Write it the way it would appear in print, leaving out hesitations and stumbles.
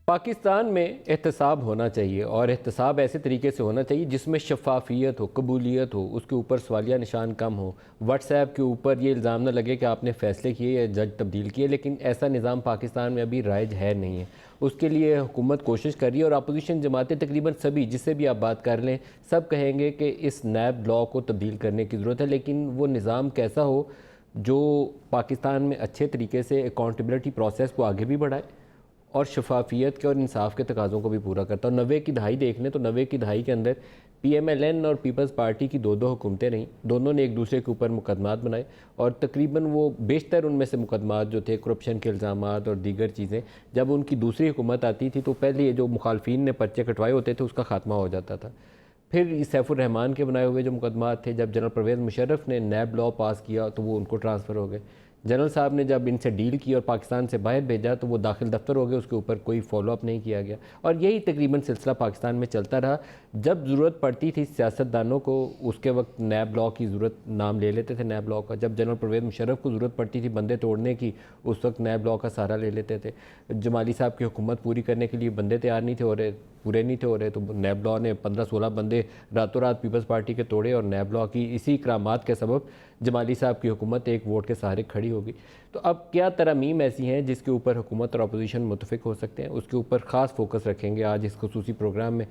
पाकिस्तान में एहतसाब होना चाहिए और एहतसाब ऐसे तरीके से होना चाहिए जिसमें शफाफियत हो, कबूलियत हो, उसके ऊपर सवालिया निशान कम हो। व्हाट्सएप के ऊपर ये इल्ज़ाम ना लगे कि आपने फ़ैसले किए या जज तब्दील किए, लेकिन ऐसा निज़ाम पाकिस्तान में अभी राइज है नहीं है। उसके लिए हुकूमत कोशिश कर रही है और अपोजिशन जमातें तकरीबन सभी जिससे भी आप बात कर लें सब कहेंगे कि इस नैब लॉ को तब्दील करने की ज़रूरत है, लेकिन वो निज़ाम कैसा हो जो पाकिस्तान में अच्छे तरीके से अकाउंटेबिलिटी प्रोसेस को आगे भी बढ़ाए और शफाफियत के और इंसाफ के तकाज़ों को भी पूरा करता है। और 90 की दहाई देख लें तो 90 की दहाई के अंदर PMLN और पीपल्स पार्टी की दो हुकूमतें रहीं, दोनों ने एक दूसरे के ऊपर मुकदमात बनाए और तकरीबन वो बेशतर उनमें से मुकदमात जो थे करप्शन के इल्ज़ामात और दीगर चीज़ें, जब उनकी दूसरी हुकूमत आती थी तो पहले ये जो मुखालफिन ने पर्चे कटवाए होते थे उसका खात्मा हो जाता था। फिर सैफुर रहमान के बनाए हुए जो मुकदमात थे, जब जनरल परवेज़ मुशर्रफ ने नैब लॉ पास किया तो वो उनको ट्रांसफ़र हो गए। जनरल साहब ने जब इनसे डील की और पाकिस्तान से बाहर भेजा तो वो दाखिल दफ्तर हो गए, उसके ऊपर कोई फॉलोअप नहीं किया गया। और यही तकरीबन सिलसिला पाकिस्तान में चलता रहा। जब ज़रूरत पड़ती थी सियासतदानों को, उसके वक्त नैब लॉ की ज़रूरत नाम ले लेते थे नैब लॉ का। जब जनरल परवेज़ मुशर्रफ को ज़रूरत पड़ती थी बंदे तोड़ने की, उस वक्त नैब लॉ का सहारा ले लेते थे। जमाली साहब की हुकूमत पूरी करने के लिए बंदे तैयार नहीं थे हो रहे, पूरे नहीं थे हो रहे, तो नैब लॉ ने 15-16 बंदे रातों रात पीपल्स पार्टी के तोड़े और नैब लॉ की इसी इकरामात के सबब जमाली साहब की हुकूमत एक वोट के सहारे खड़ी होगी। तो अब क्या तरमीम ऐसी हैं जिसके ऊपर हुकूमत और अपोजिशन मुतफिक हो सकते हैं, उसके ऊपर ख़ास फोकस रखेंगे आज इस खुसूसी प्रोग्राम में।